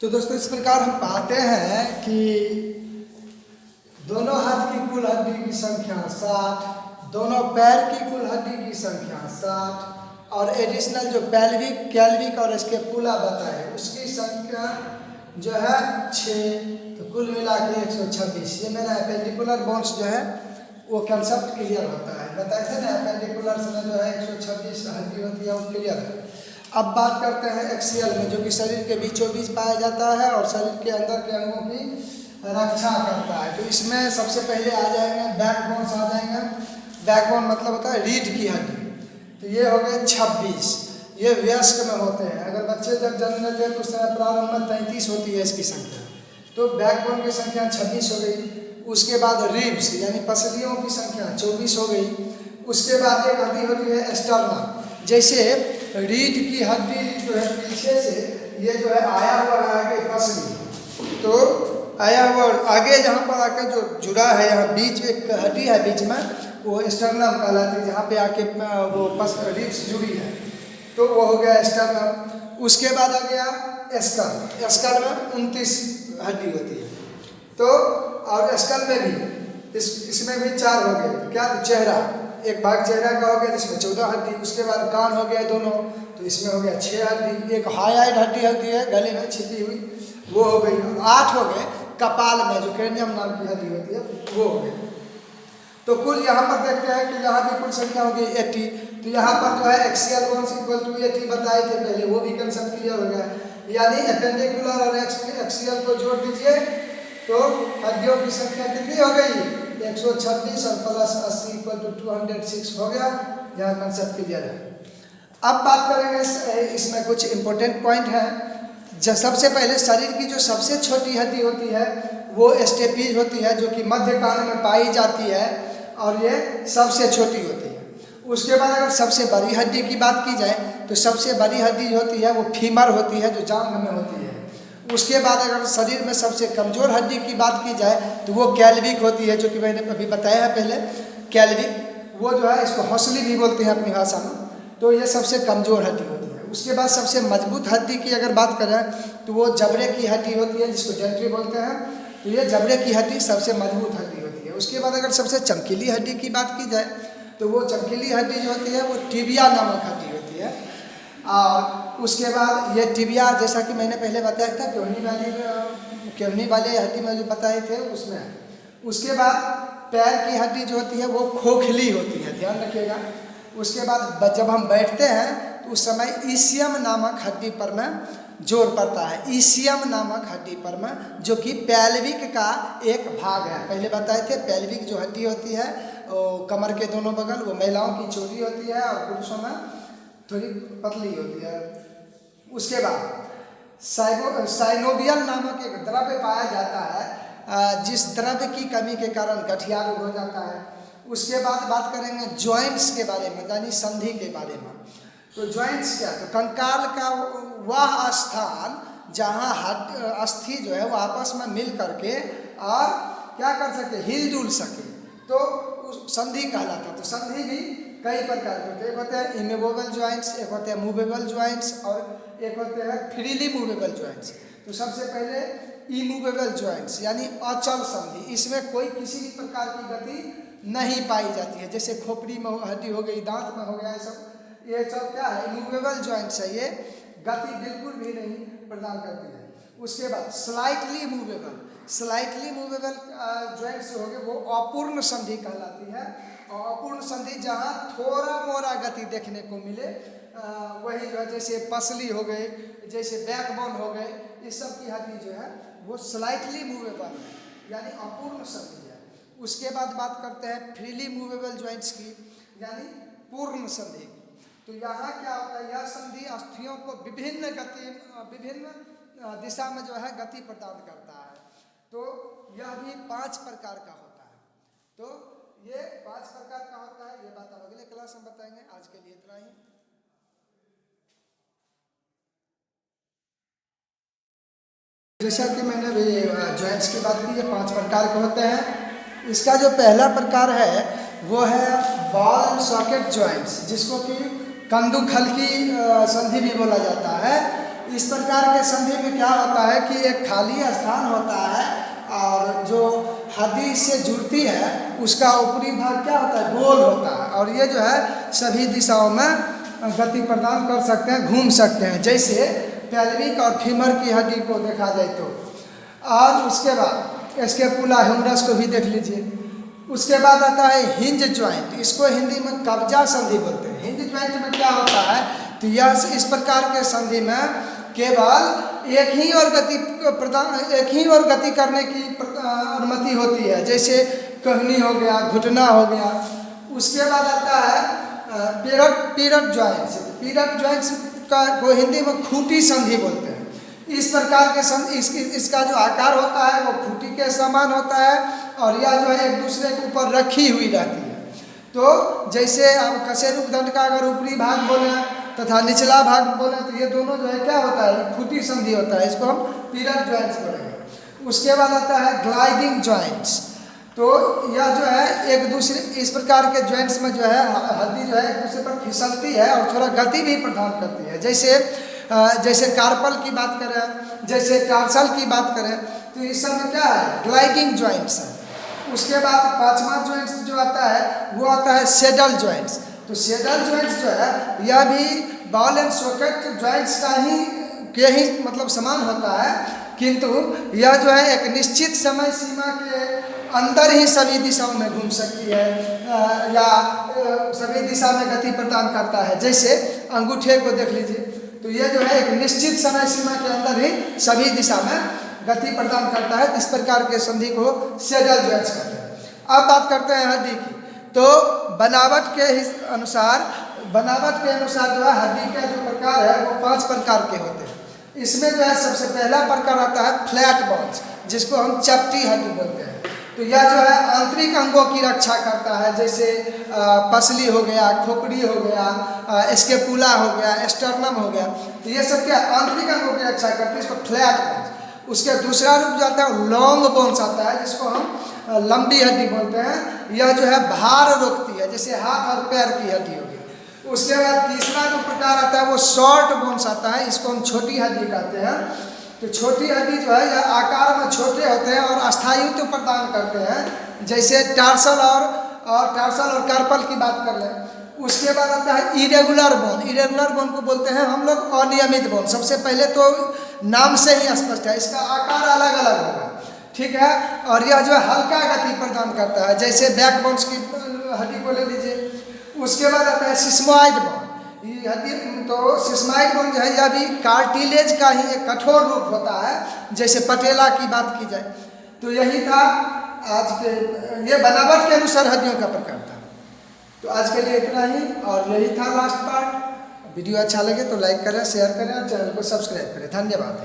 तो दोस्तों इस प्रकार हम पाते हैं कि दोनों हाथ की कुल हड्डी की संख्या 60, दोनों पैर की कुल हड्डी की संख्या 60 और एडिशनल जो पैल्विक कैल्विक और स्कैपुला बताए उसकी संख्या जो है 6। तो कुल मिला के 126। ये मेरा एपेंडिकुलर बोन्स जो है वो कंसेप्ट क्लियर होता है। बताए थे ना एपेंडिकुलर से जो है 126 हड्डी होती है वो क्लियर है। अब बात करते हैं एक्सियल में, जो कि शरीर के बीचों बीच पाया जाता है और शरीर के अंदर के अंगों की रक्षा करता है। तो इसमें सबसे पहले आ जाएंगे बैकबोन्स आ जाएंगे। बैकबोन मतलब होता है रीढ़ की हड्डी। तो ये हो गए 26। ये वयस्क में होते हैं। अगर बच्चे जब जन्म लेते हैं तो उस समय प्रारंभ में 33 होती है इसकी संख्या। तो बैकबोन की संख्या 26 हो गई। उसके बाद रिब्स यानी पसलियों की संख्या 24 हो गई। उसके बाद एक हड्डी होती है स्टर्नम। जैसे रीढ़ की हड्डी जो है पीछे से ये जो है आया हुआ है आगे पसली, तो आया हुआ आगे जहाँ पर आकर जो जुड़ा है यहाँ बीच एक हड्डी है बीच में वो स्टर्नम कहलाती है, जहाँ पे आके वो रिब्स जुड़ी है तो वो हो गया स्टर्नम। उसके बाद आ गया स्कल। स्कल में 29 हड्डी होती है। तो और स्कल में भी इसमें भी 4 हो गए। क्या तो चेहरा एक भाग चेहरा का हो गया जिसमें 14 हड्डी। उसके बाद कान हो गया दोनों, तो इसमें हो गया 6 हड्डी। एक हाईलाइट हड्डी होती है गले में छिपी हुई, वो हो गई। 8 हो गए कपाल में जो क्रेनियम नाम की हड्डी होती है वो हो गई। तो कुल यहाँ पर देखते हैं कि यहाँ भी कुल संख्या हो गई 80। तो यहाँ पर जो है एक्सियल बोन्स इक्वल टू 80 बताए थे पहले, वो भी कंसेप्ट क्लियर हो गया। यानी एपेंडिकुलर और एक्सियल को जोड़ दीजिए तो हड्डियों की संख्या कितनी हो गई 126 और प्लस 80 इक्वल टू 206 हो गया। यहाँ कंसेप्ट क्लियर है। अब बात करेंगे इसमें कुछ इंपॉर्टेंट पॉइंट है। जब सबसे पहले शरीर की जो सबसे छोटी हड्डी होती है वो स्टेपीज होती है, जो कि मध्य कान में पाई जाती है और ये सबसे छोटी होती है। उसके बाद अगर सबसे बड़ी हड्डी की बात की जाए तो सबसे बड़ी हड्डी जो होती है वो फीमर होती है, जो जांघ में होती है। उसके बाद अगर शरीर में सबसे कमज़ोर हड्डी की बात की जाए तो वो कैल्विक होती है, जो कि मैंने अभी बताया है पहले। कैल्विक वो जो है इसको हौसली भी बोलते हैं अपनी भाषा में। तो ये सबसे कमज़ोर हड्डी होती है। उसके बाद सबसे मजबूत हड्डी की अगर बात करें तो वो जबड़े की हड्डी होती है, जिसको डेंट्री बोलते हैं। तो ये जबड़े की हड्डी सबसे मजबूत हड्डी होती है। उसके बाद अगर सबसे चमकीली हड्डी की बात की जाए तो वो चमकीली हड्डी जो होती है वो टिबिया नामक हड्डी होती है। और उसके बाद ये टिबिया, जैसा कि मैंने पहले बताया था केवनी वाले हड्डी में जो बताए थे उसमें। उसके बाद पैर की हड्डी जो होती है वो खोखली होती है, ध्यान रखिएगा। उसके बाद जब हम बैठते हैं तो उस समय ईसियम नामक हड्डी पर में जोर पड़ता है। ईसियम नामक हड्डी पर में, जो कि पैल्विक का एक भाग है। पहले बताए थे पैल्विक जो हड्डी होती है कमर के दोनों बगल वो महिलाओं की चौड़ी होती है और पुरुषों में थोड़ी पतली होती है। उसके बाद साइनोवियल नामक एक द्रव्य पाया जाता है, जिस द्रव्य की कमी के कारण गठिया रोग हो जाता है। उसके बाद बात करेंगे जॉइंट्स के बारे में, यानी संधि के बारे में। तो जॉइंट्स क्या, तो कंकाल का वह स्थान जहाँ अस्थि जो है वो आपस में मिल करके और क्या कर सके, हिल डुल सके, तो संधि कहलाता है। तो संधि भी कई प्रकार के होते हैं। एक होते हैं इमूवेबल जॉइंट्स, एक होते हैं मूवेबल जॉइंट्स और एक होते हैं फ्रीली मूवेबल जॉइंट्स। तो सबसे पहले इमूवेबल जॉइंट्स यानी अचल संधि। इसमें कोई किसी भी प्रकार की गति नहीं पाई जाती है। जैसे खोपड़ी में हड्डी हो गई, दांत में हो गया, ये सब क्या है, इमूवेबल जॉइंट्स है। ये गति बिल्कुल भी नहीं प्रदान करती है। उसके बाद स्लाइटली मूवेबल जॉइंट्स जो हो गए वो अपूर्ण संधि कहलाती है। और अपूर्ण संधि जहाँ थोड़ा मोड़ा गति देखने को मिले वही जो है, जैसे पसली हो गई, जैसे बैकबोन हो गए, इस सब की हड्डी जो है वो स्लाइटली मूवेबल है यानी अपूर्ण संधि है। उसके बाद बात करते हैं फ्रीली मूवेबल जॉइंट्स की, यानी पूर्ण संधि की। तो यहाँ क्या होता है, यह संधि अस्थियों को विभिन्न दिशा में जो है गति प्रदान करता है। तो यह भी 5 प्रकार का होता है। तो ये 5 प्रकार का होता है। ये बात अब अगले क्लास में बताएंगे। आज के लिए इतना ही। जैसा कि मैंने अभी जॉइंट्स की बात की, ये 5 प्रकार के होते हैं। इसका जो पहला प्रकार है वो है बॉल एंड सॉकेट जॉइंट्स, जिसको कि कंदुक हल्की संधि भी बोला जाता है। इस प्रकार के संधि में क्या होता है कि एक खाली स्थान होता है और जो हड्डी से जुड़ती है उसका ऊपरी भाग क्या होता है, गोल होता है, और ये जो है सभी दिशाओं में गति प्रदान कर सकते हैं, घूम सकते हैं। जैसे पेल्विक और फीमर की हड्डी को देखा जाए तो। और उसके बाद स्कैपुला ह्यूमरस को भी देख लीजिए। उसके बाद आता है हिंज ज्वाइंट, इसको हिंदी में कब्जा संधि बोलते हैं। हिंज ज्वाइंट में क्या होता है, तो यह इस प्रकार के संधि में केवल एक ही और गति करने की अनुमति होती है, जैसे कहनी हो गया, घुटना हो गया। उसके बाद आता है पीरक ज्वाइंट्स। पीरक ज्वाइंट्स को हिंदी में खूंटी संधि बोलते हैं। इस प्रकार के इसका जो आकार होता है वो खूंटी के समान होता है और यह जो है एक दूसरे के ऊपर रखी हुई रहती है। तो जैसे आप कशेरुक दंड का अगर ऊपरी भाग बोले तथा निचला भाग बोले तो ये दोनों जो है क्या होता है, खूंटी संधि होता है, इसको हम पीरक ज्वाइंट्स बोलेंगे। उसके बाद आता है ग्लाइडिंग ज्वाइंट्स। तो यह जो है एक दूसरे इस प्रकार के ज्वाइंट्स में जो है हड्डी जो है एक दूसरे पर फिसलती है और थोड़ा गति भी प्रदान करती है। जैसे कार्पल की बात करें, जैसे टार्सल की बात करें, तो इस सब में क्या है, ग्लाइडिंग ज्वाइंट्स है। उसके बाद पांचवा ज्वाइंट्स जो आता है वो आता है सेडल ज्वाइंट्स। तो सेडल ज्वाइंट्स जो है यह भी बॉल एंड सॉकेट ज्वाइंट्स के ही मतलब समान होता है, किंतु यह जो है एक निश्चित समय सीमा के अंदर ही सभी दिशाओं में घूम सकती है या सभी दिशा में गति प्रदान करता है। जैसे अंगूठे को देख लीजिए, तो ये जो है एक निश्चित समय सीमा के अंदर ही सभी दिशा में गति प्रदान करता है। इस प्रकार के संधि को सेडल ज्वाइंट्स कहते हैं। अब बात करते हैं हड्डी की। तो बनावट के अनुसार जो है हड्डी का जो प्रकार है वो 5 प्रकार के होते हैं। इसमें जो है सबसे पहला प्रकार आता है फ्लैट बोन्स, जिसको हम चपटी हड्डी बोलते हैं। तो यह जो है आंतरिक अंगों की रक्षा करता है, जैसे पसली हो गया, खोपड़ी हो गया, स्कैपुला हो गया, स्टर्नम हो गया। तो ये सब क्या आंतरिक अंगों की रक्षा करते हैं, इसको फ्लैट बोन्स। उसके दूसरा रूप जो आता है लॉन्ग बोन्स आता है, जिसको हम लंबी हड्डी बोलते हैं। यह जो है भार रोकती है, जैसे हाथ और पैर की हड्डी होगी। उसके बाद तीसरा जो प्रकार आता है वो शॉर्ट बोन्स आता है, इसको हम छोटी हड्डी कहते हैं। तो छोटी हड्डी जो है यह आकार में छोटे होते हैं और स्थायित्व प्रदान करते हैं, जैसे टार्सल और कार्पल की बात कर लें। उसके बाद आता है इरेगुलर बोन। इरेगुलर बोन को बोलते हैं हम लोग अनियमित बोन। सबसे पहले तो नाम से ही स्पष्ट है, इसका आकार अलग अलग होगा, ठीक है। और यह जो है हल्का गति प्रदान करता है, जैसे बैक बोन्स की हड्डी को ले लीजिए। उसके बाद आता है सिस्मोइड बोन। ये हड्डी तो सिस्मोइड बोन जो है यह भी कार्टिलेज का ही एक कठोर रूप होता है, जैसे पटेला की बात की जाए। तो यही था आज के, ये बनावट के अनुसार हड्डियों का प्रकार था। तो आज के लिए इतना ही, और यही था लास्ट पार्ट। वीडियो अच्छा लगे तो लाइक करें, शेयर करें और चैनल को सब्सक्राइब करें। धन्यवाद।